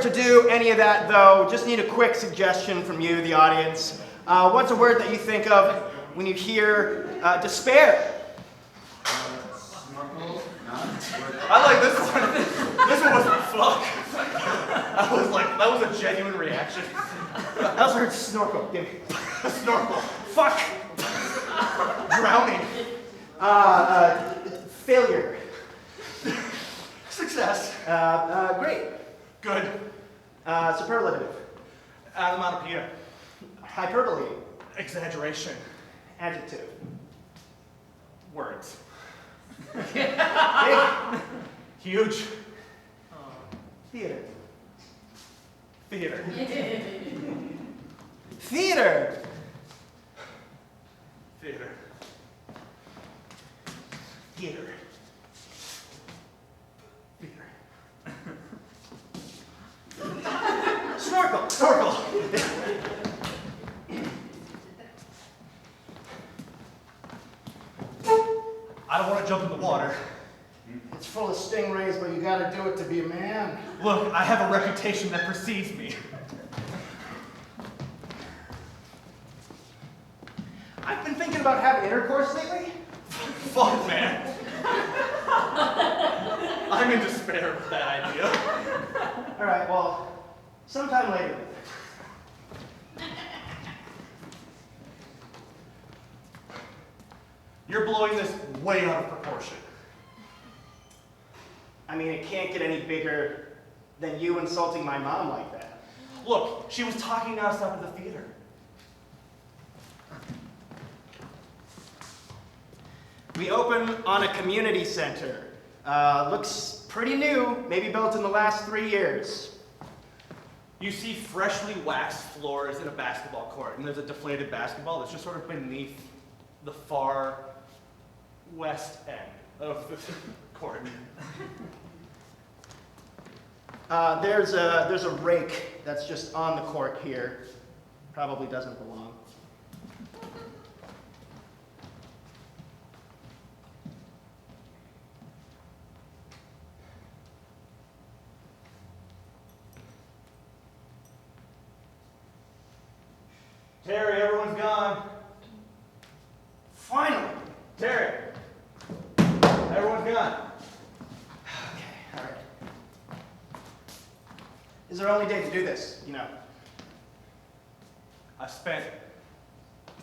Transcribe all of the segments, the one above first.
start to do any of that, though, just need a quick suggestion from you, the audience. What's a word that you think of when you hear despair? Snorkel? I like this one. This one was fuck. That was a genuine reaction. I also heard snorkel. Give me. Snorkel. Fuck. Drowning. Failure. Success. Great. Good. Superlative. Onomatopoeia. Hyperbole. Exaggeration. Adjective. Words. Big. Huge. Theater. Theater. Theater. Theater. Theater. Snorkel. Snorkel. I don't want to jump in the water. It's full of stingrays, but you gotta do it to be a man. Look, I have a reputation that precedes me. I've been thinking about having intercourse lately. Fuck, man. I'm in despair with that idea. All right, well, sometime later. You're blowing this way out of proportion. I mean, it can't get any bigger than you insulting my mom like that. Look, she was talking to us up at the theater. We open on a community center. Looks pretty new, maybe built in the last 3 years. You see freshly waxed floors in a basketball court, and there's a deflated basketball that's just sort of beneath the far west end of the court. There's a rake that's just on the court here. Probably doesn't belong. Terry, everyone's gone. Finally! Terry, everyone's gone. Okay, all right. Is our only day to do this, you know? I spent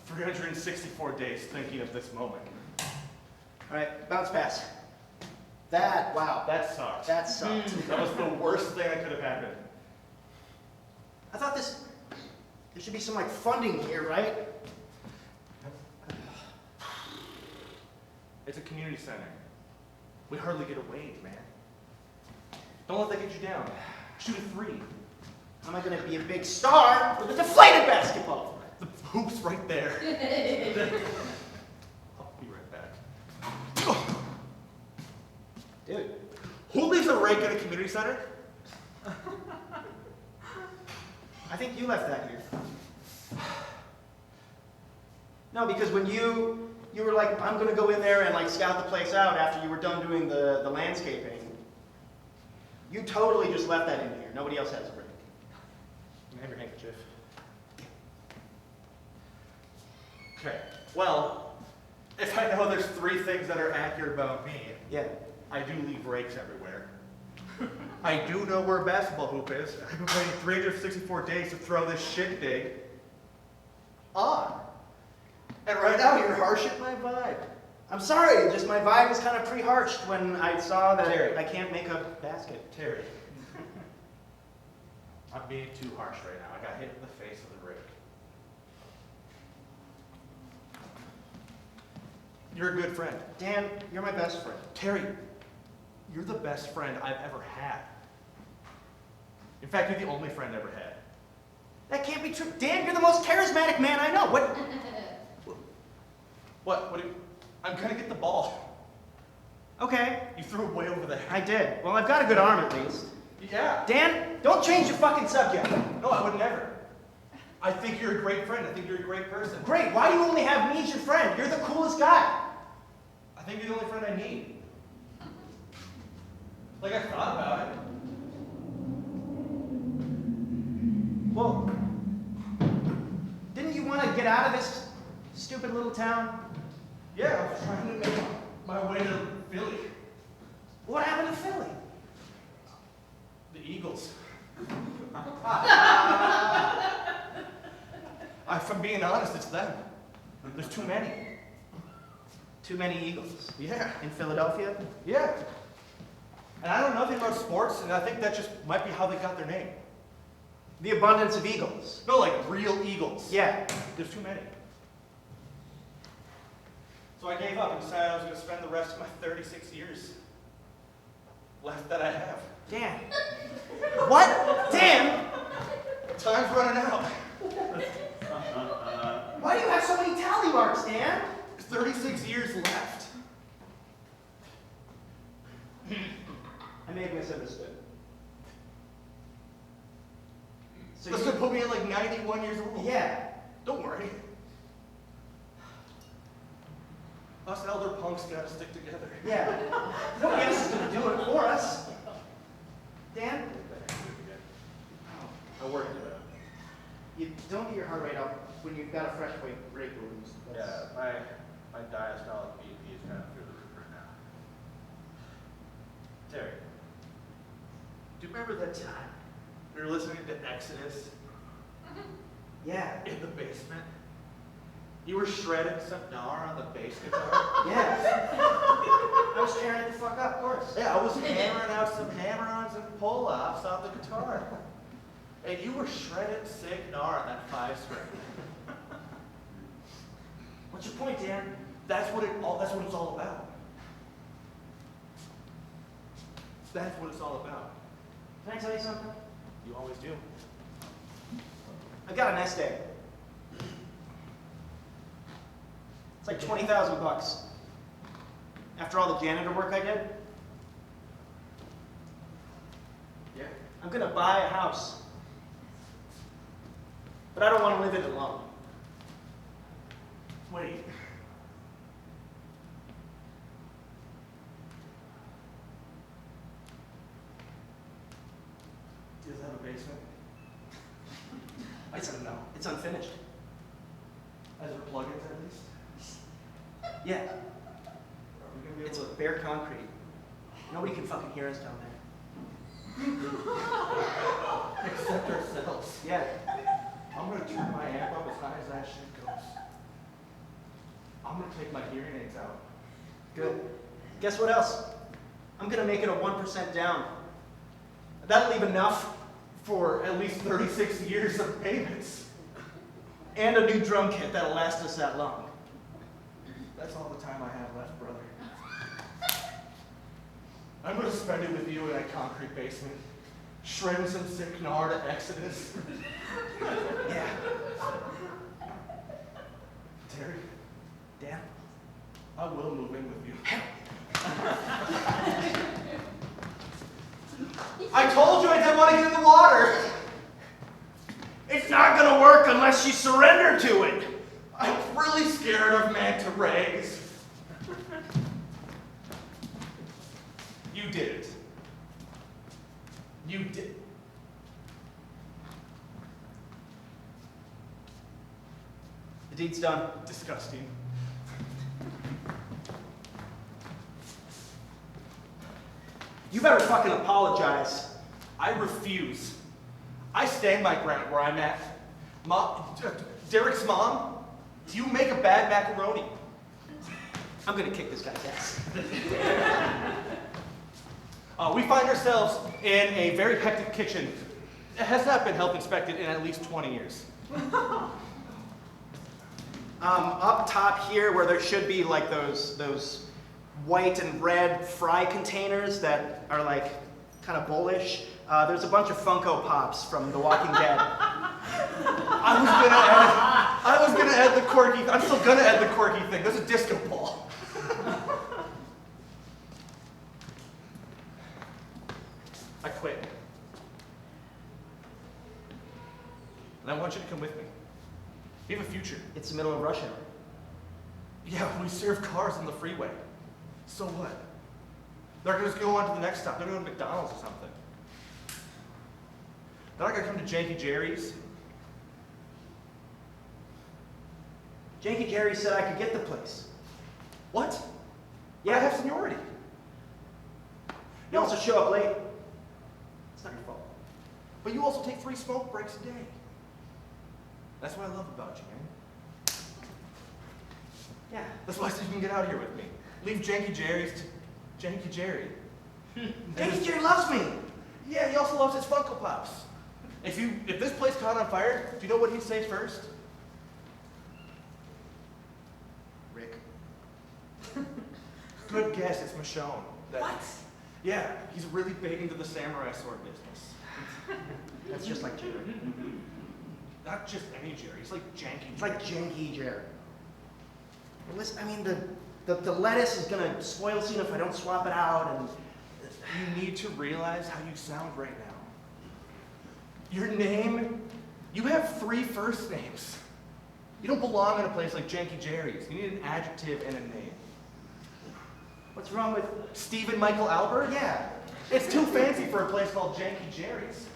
364 days thinking of this moment. All right, bounce pass. Wow. That sucked. That sucked. That was the worst thing that could have happened. I thought there should be some like funding here, right? It's a community center. We hardly get a wage, man. Don't let that get you down. Shoot a 3. How am I gonna be a big star with a deflated basketball? The hoop's right there. I'll be right back. Dude. Who leaves a rake at a community center? I think you left that here. No, because when you were like, I'm gonna go in there and like scout the place out after you were done doing the landscaping, you totally just left that in here. Nobody else has a break. You have your handkerchief. Okay, well, if I know there's 3 things that are accurate about me, Yeah. I do leave rakes everywhere. I do know where a basketball hoop is. I've been waiting 364 days to throw this shit dig on. And right now you're harshing my vibe. I'm sorry, just my vibe was kind of pre-harshed when I saw that Terry. I can't make a basket. Terry, I'm being too harsh right now. I got hit in the face with a rake. You're a good friend. Dan, you're my best friend. Terry, you're the best friend I've ever had. In fact, you're the only friend I ever had. That can't be true. Dan, you're the most charismatic man I know. What? What do you... I'm gonna get the ball. Okay, You threw it way over there. I did. Well, I've got a good arm at least. Yeah. Dan, don't change the fucking subject. No, I would never. I think you're a great friend. I think you're a great person. Great, why do you only have me as your friend? You're the coolest guy. I think you're the only friend I need. Like, I thought about it. Well, didn't you want to get out of this stupid little town? Yeah, I was trying to make my way to Philly. What happened to Philly? The Eagles. If I'm being honest, it's them. There's too many. Too many Eagles. Yeah. In Philadelphia? Yeah. And I don't know nothing about sports, and I think that just might be how they got their name. The abundance of eagles. No, like real eagles. Yeah. There's too many. So I gave up and decided I was going to spend the rest of my 36 years left that I have. Dan. What? Dan? Time's running out. Why do you have so many tally marks, Dan? 36 years left. I may have misunderstood. So That's going to put me at like 91 years old. Yeah. Don't worry. Us elder punks got to stick together. Yeah. Nobody else is going to do it for us. Dan? I worked it out. You don't get your heart rate up when you've got a fresh break wound. Yeah, my diastolic BP is kind of through the roof right now. Terry, do you remember that time we were listening to Exodus Yeah. in the basement? You were shredding some gnar on the bass guitar? Yeah. I was tearing it the fuck up, of course. Yeah, I was hammering out some hammer-ons and pull-offs off the guitar. And you were shredding sick gnar on that 5-string. What's your point, Dan? That's what it's all about. That's what it's all about. Can I tell you something? You always do. I got a nest egg. It's like $20,000. After all the janitor work I did, Yeah. I'm gonna buy a house. But I don't want to live in it alone. Wait. Does it have a basement? I It's- don't know. It's unfinished. As there plugins at least? Yeah. Are we gonna be It's able to? bare concrete. Nobody can fucking hear us down there. Accept ourselves. Yeah. I'm gonna turn my amp up as high as that shit goes. I'm gonna take my hearing aids out. Good. Guess what else? I'm gonna make it a 1% down. That'll leave enough For at least 36 years of payments. and a new drum kit that'll last us that long. That's all the time I have left, brother. I'm gonna spend it with you in that concrete basement, shredding some sick gnar to Exodus. Yeah. Terry, Dan? I will move in with you. I told you I didn't want to get in the water. It's not gonna work unless you surrender to it. I'm really scared of manta rays. You did it. You did. The deed's done. Disgusting. You better fucking apologize. I refuse. I stand my ground where I'm at. Derek's mom, do you make a bad macaroni? I'm gonna kick this guy's ass. We find ourselves in a very hectic kitchen. It has not been health inspected in at least 20 years. Up top here, where there should be like those white and red fry containers that are like kind of bullish. There's a bunch of Funko Pops from The Walking Dead. I was gonna add the quirky. I'm still gonna add the quirky thing. There's a disco ball. I quit. And I want you to come with me. We have a future. It's the middle of rush hour. Yeah, we serve cars on the freeway. So what? They're gonna just go on to the next stop. They're going to McDonald's or something. They're not gonna come to Janky Jerry's Janky Jerry said I could get the place. What? Yeah. I have seniority. You also show up late. It's not your fault. But you also take 3 smoke breaks a day. That's what I love about you, man. Yeah. That's why I said you can get out of here with me. Leave Janky Jerry's to Janky Jerry. Janky Jerry loves me. Yeah, he also loves his Funko Pops. If this place caught on fire, do you know what he'd say first? Rick. Good guess, it's Michonne. What? Yeah, he's really big into the samurai sword business. That's just like Jerry. Not just any Jerry, he's like Janky It's Jerry. like Janky Jerry. Well, listen, I mean, the lettuce is gonna spoil soon if I don't swap it out, and You need to realize how you sound right now. Your name, you have 3 first names. You don't belong in a place like Janky Jerry's. You need an adjective and a name. what's wrong with? Stephen Michael Albert? Yeah, It's too fancy for a place called Janky Jerry's.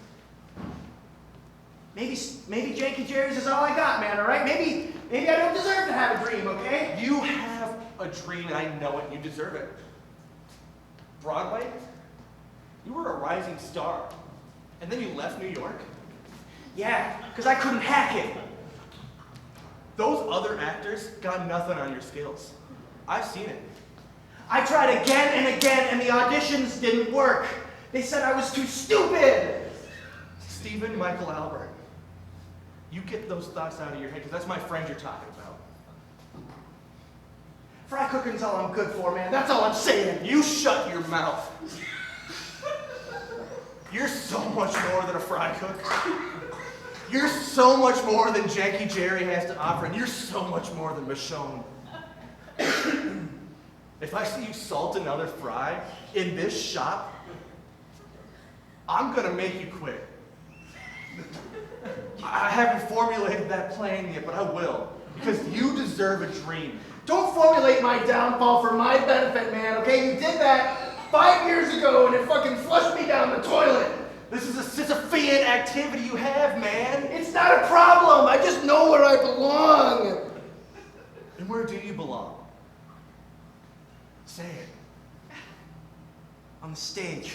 maybe Janky Jerry's is all I got, man. All right, maybe I don't deserve to have a dream, okay? You have a dream and I know it, you deserve it. Broadway? You were a rising star. And then you left New York? Yeah, because I couldn't hack it. Those other actors got nothing on your skills. I've seen it. I tried again and again, and the auditions didn't work. They said I was too stupid. Stephen Michael Albert. You get those thoughts out of your head, because that's my friend you're talking about. Fry cooking's all I'm good for, man. That's all I'm saying. You shut your mouth. You're so much more than a fry cook. You're so much more than Janky Jerry has to offer, and you're so much more than Michonne. If I see you salt another fry in this shop, I'm gonna make you quit. I haven't formulated that plan yet, but I will, because you deserve a dream. Don't formulate my downfall for my benefit, man, okay? You did that 5 years ago, and it fucking flushed me down the toilet. This is a Sisyphean activity you have, man. It's not a problem. I just know where I belong. And where do you belong? Say it. On the stage.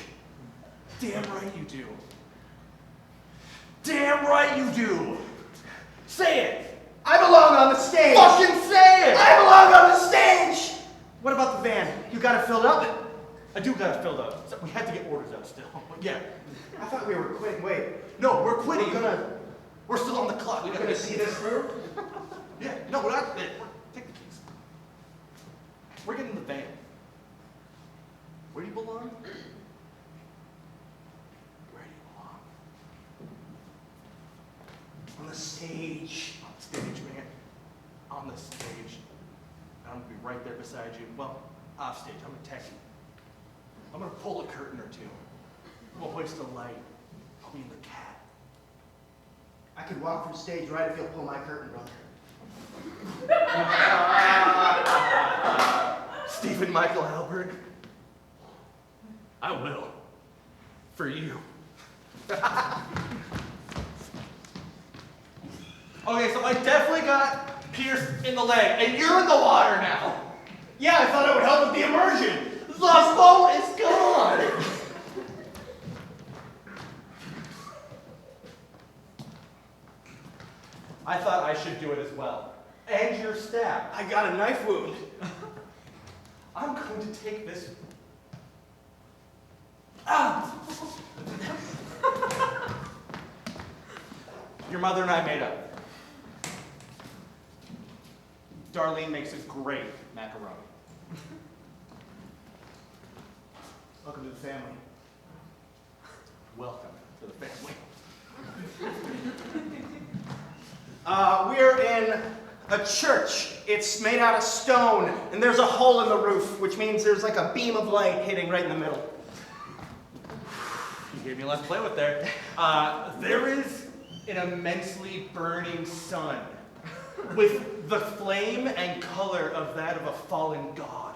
Damn right you do. Damn right you do. Say it. I belong on the stage. Fucking say it. I belong on the stage. What about the van? You got it filled up? I do got it filled up. So we had to get orders out still. But yeah. I thought we were quitting. Wait. No, we're quitting. We're Still on the clock. gonna see this through? Yeah. No, we're not. Take the keys. We're getting in the van. Where do you belong? Where do you belong? On the stage. On the stage, man. On the stage. And I'm gonna be right there beside you. Well, off stage. I'm gonna text you. I'm gonna pull a curtain or two. We'll hoist a light. I'll be in the cat. I could walk from stage right if you'll pull my curtain, brother. Stephen Michael Albert. I will. For you. Okay, so I definitely got pierced in the leg, and you're in the water now. Yeah, I thought it would help with the immersion. The boat is gone. I thought I should do it as well. And your stab. I got a knife wound. I'm going to take this. Ah! Your mother and I made up. Darlene makes a great macaroni. Welcome to the family. Welcome to the family. We're in a church. It's made out of stone, and there's a hole in the roof, which means there's like a beam of light hitting right in the middle. You gave me a lot to play with there. There is an immensely burning sun with the flame and color of that of a fallen god.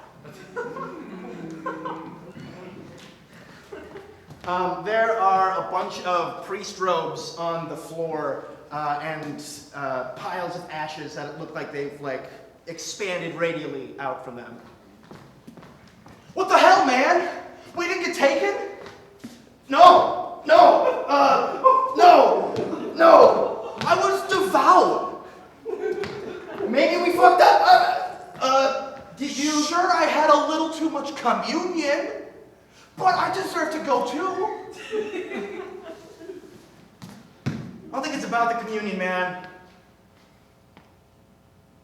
There are a bunch of priest robes on the floor and piles of ashes that look like they've like expanded radially out from them. What the hell, man? We didn't get taken? No! No! No! I was devout. Maybe we fucked up. Did you? Sure, I had a little too much communion, but I deserve to go too. I don't think it's about the communion, man.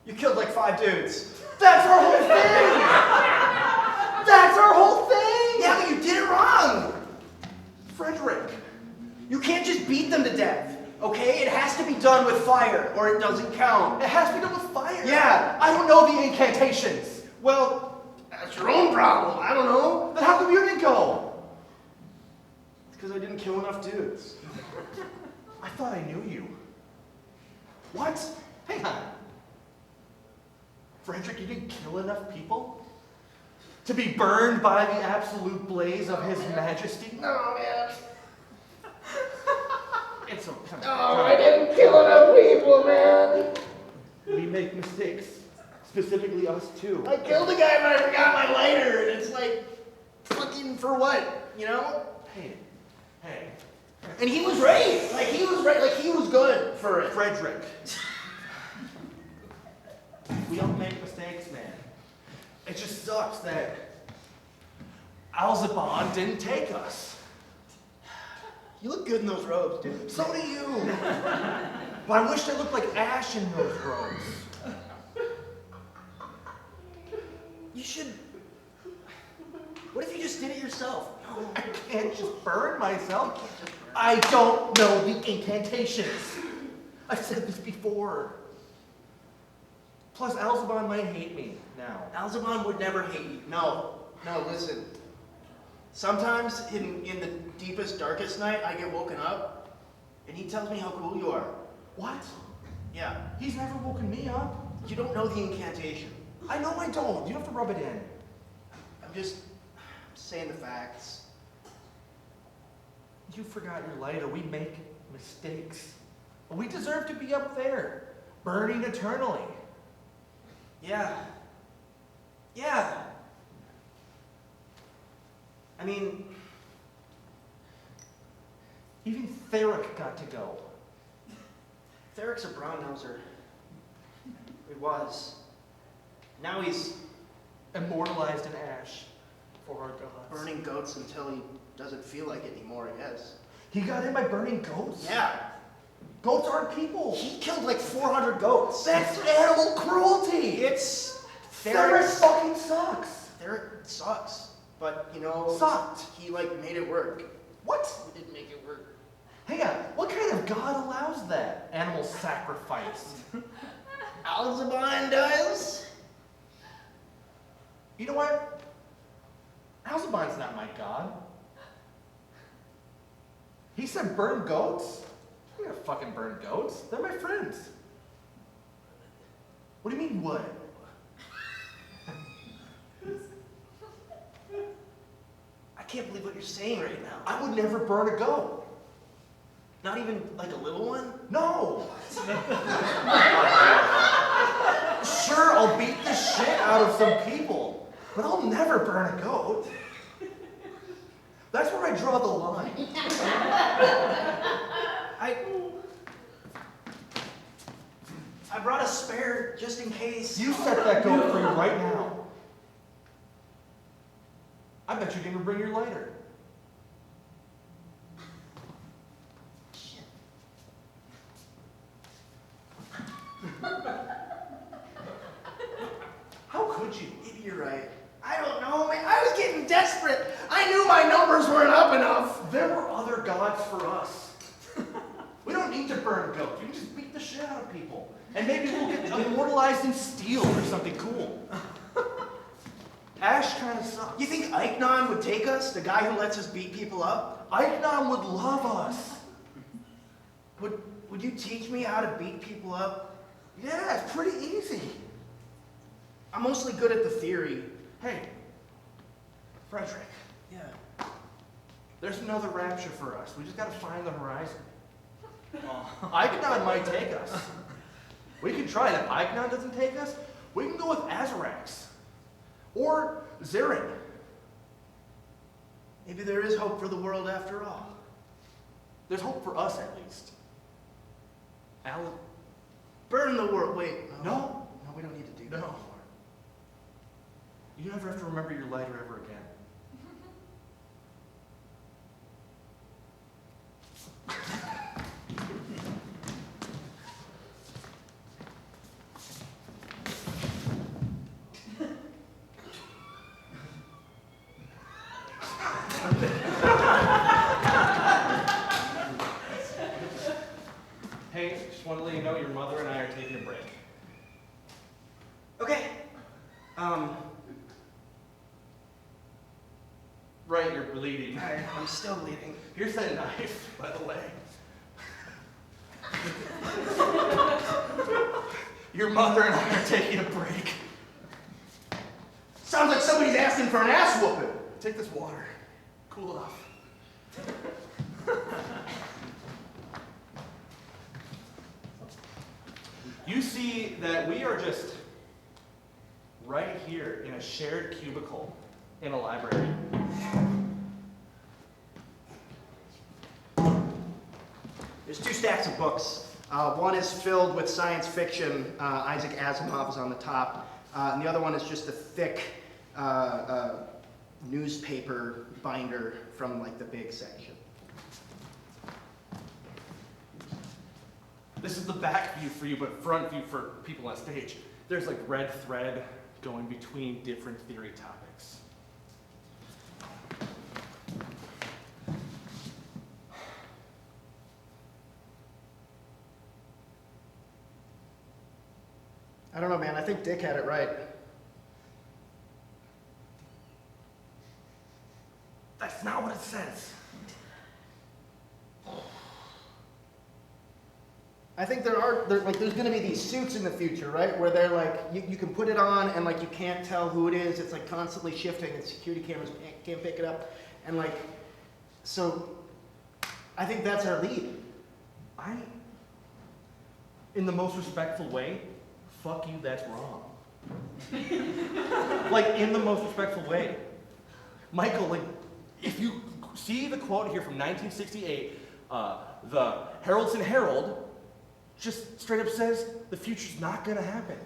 You killed like 5 dudes. That's our whole thing! That's our whole thing! Yeah, but you did it wrong. Frederick. You can't just beat them to death, okay? It has to be done with fire, or it doesn't count. It has to be done with fire. Yeah. I don't know the incantations. Well, that's your own problem. I don't know. Then how come you didn't go? It's because I didn't kill enough dudes. I thought I knew you. What? Hang on. Frederick, you didn't kill enough people? To be burned by the absolute blaze of his majesty? No, man. It's okay. No, I didn't kill enough people, man. We make mistakes. Specifically us too. I killed a guy, but I forgot my lighter, and it's like, fucking for what, you know? Hey. And he was right. Like, he was good for it. Frederick. We don't make mistakes, man. It just sucks that Alzabon didn't take us. You look good in those robes, dude. So do you. But I wish I looked like Ash in those robes. You should... What if you just did it yourself? No, I can't just burn myself. I don't know the incantations. I've said this before. Plus, Alzabon might hate me now. Alzabon would never hate you. No, listen. Sometimes in the deepest, darkest night, I get woken up, and he tells me how cool you are. What? Yeah. He's never woken me up. You don't know the incantation. I know I don't. You don't have to rub it in. I'm just saying the facts. You forgot your lighter. We make mistakes. But we deserve to be up there, burning eternally. Yeah. I mean... Even Theric got to go. Theric's a brown-noser. He was. Now he's Immortalized in ash for our gods. burning goats until he doesn't feel like it anymore, I guess. He got in by burning goats? Yeah. Goats aren't people. He killed like 400 goats. That's animal cruelty. It's... Theric fucking sucks. Theric sucks. But, you know... Sucked. He, like, made it work. What? He didn't make it work. Hang on. What kind of god allows that? Animal sacrifice. Alzabon does? You know what? Alzabon's not my god. He said burn goats? I'm gonna fucking burn goats. They're my friends. What do you mean, what? I can't believe what you're saying right now. I would never burn a goat. Not even, like, a little one? No! Sure, I'll beat the shit out of some people, but I'll never burn a goat. That's where I draw the line. I brought a spare just in case. You set that goat free right now. I bet you didn't even bring your lighter. How could you? Maybe you're right. I don't know, man. I was getting desperate. I knew my numbers weren't up enough. There were other gods for us. We don't need to burn goats. We can just beat the shit out of people. And maybe we'll get immortalized in steel or something cool. Ash kind of sucks. You think Eichnon would take us? The guy who lets us beat people up? Eichnon would love us. Would you teach me how to beat people up? Yeah, it's pretty easy. I'm mostly good at the theory. Hey, Frederick, Yeah. there's another rapture for us. We just gotta find the horizon. Ikenon might take us. We can try it. If Ikenon doesn't take us, we can go with Azarax. Or Zarin. Maybe there is hope for the world after all. There's hope for us, at least. Alan? Burn the world. Wait. No. No, we don't need to do that No. anymore. You never have to remember your lighter ever again. Hey, just want to let you know your mother and I are taking a break. Okay. Right, you're bleeding. I'm still bleeding. Here's that knife, by the way. Your mother and I are taking a break. Sounds like somebody's asking for an ass whooping. Take this water. Cool it off. You see that we are just right here in a shared cubicle in a library. There's 2 stacks of books. One is filled with science fiction. Isaac Asimov is on the top. And the other one is just a thick newspaper binder from like the big section. This is the back view for you, but front view for people on stage. There's like red thread going between different theory topics. I don't know, man. I think Dick had it right. That's not what it says. I think there's going to be these suits in the future, right? Where they're like, you can put it on and like you can't tell who it is. It's like constantly shifting and security cameras can't pick it up. And like, so I think that's our lead. In the most respectful way, fuck you, that's wrong. Like, in the most respectful way. Michael, like, if you see the quote here from 1968, the Heraldson Herald just straight up says the future's not gonna happen.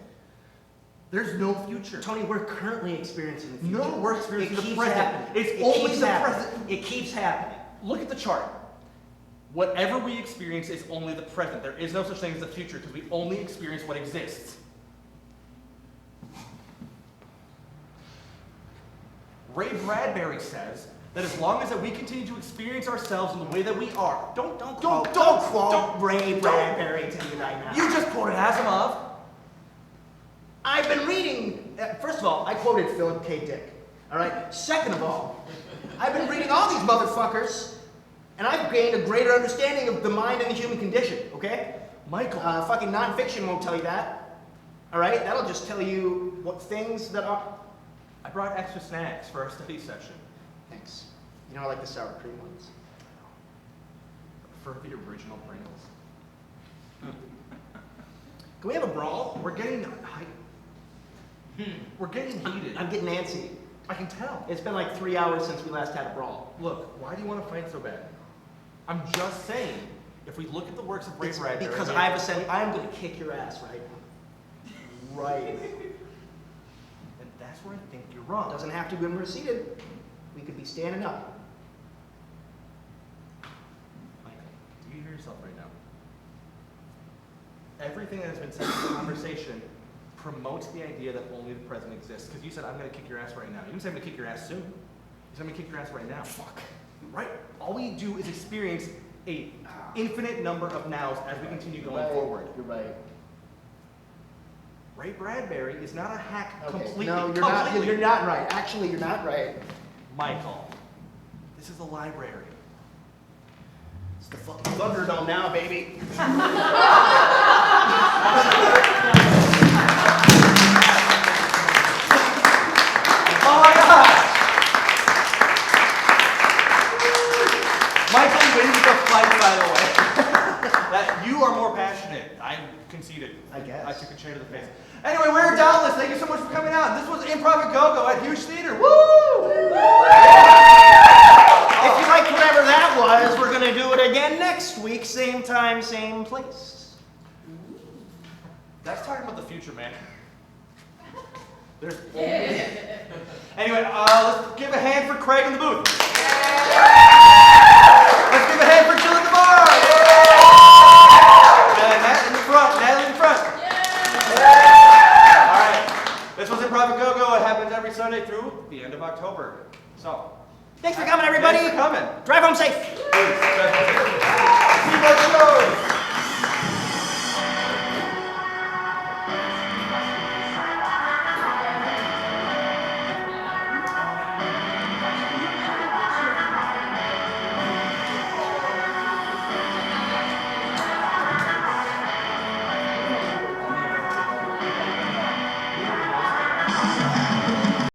There's no future. Tony, we're currently experiencing the future. No, we're experiencing the present. Happening. It's only the present. It keeps happening. Look at the chart. Whatever we experience is only the present. There is no such thing as the future because we only experience what exists. Ray Bradbury says that as long as that we continue to experience ourselves in the way that we are, don't quote Ray Bradbury to me right now. You just quoted Asimov. I've been reading. First of all, I quoted Philip K. Dick. All right. Second of all, I've been reading all these motherfuckers, and I've gained a greater understanding of the mind and the human condition. Okay. Michael. Fucking nonfiction won't tell you that. All right. That'll just tell you what things that are. I brought extra snacks for our study session. Thanks. You know I like the sour cream ones. For the original Pringles. Can we have a brawl? We're getting heated. I'm getting antsy. I can tell. It's been like 3 hours since we last had a brawl. Look, why do you want to fight so bad? I'm just saying, if we look at the works of Ray It's Bradbury... because I have said I'm going to kick your ass right now. Right. And that's where I think you're wrong. Doesn't have to be when we're seated. We could be standing up. Michael, do you hear yourself right now? Everything that has been said in this conversation promotes the idea that only the present exists. Because you said, I'm going to kick your ass right now. You didn't say I'm going to kick your ass soon. You said I'm going to kick your ass right now. Fuck. Right? All we do is experience an infinite number of nows as we continue going forward. You're right. Ray Bradbury is not a hack Okay. completely. No, you're not right. Actually, you're not right. Michael, this is a library. It's the fucking Thunderdome now, baby. Oh my God! Michael wins the fight, by the way. chair to the face. Anyway, we're Doubtless. Thank you so much for coming out. This was Improv at Go-Go at Huge Theater. Woo! If you liked whatever that was, we're going to do it again next week, same time, same place. That's talking about the future, man. There's Anyway, let's give a hand for Craig in the booth. Let's give a hand for Jill at the bar. And Matt in the front, Natalie in the front. All right, this was Improv at Go-Go. It happens every Sunday through the end of October. So, Thanks for coming, everybody. thanks for coming. Drive home safe. Please,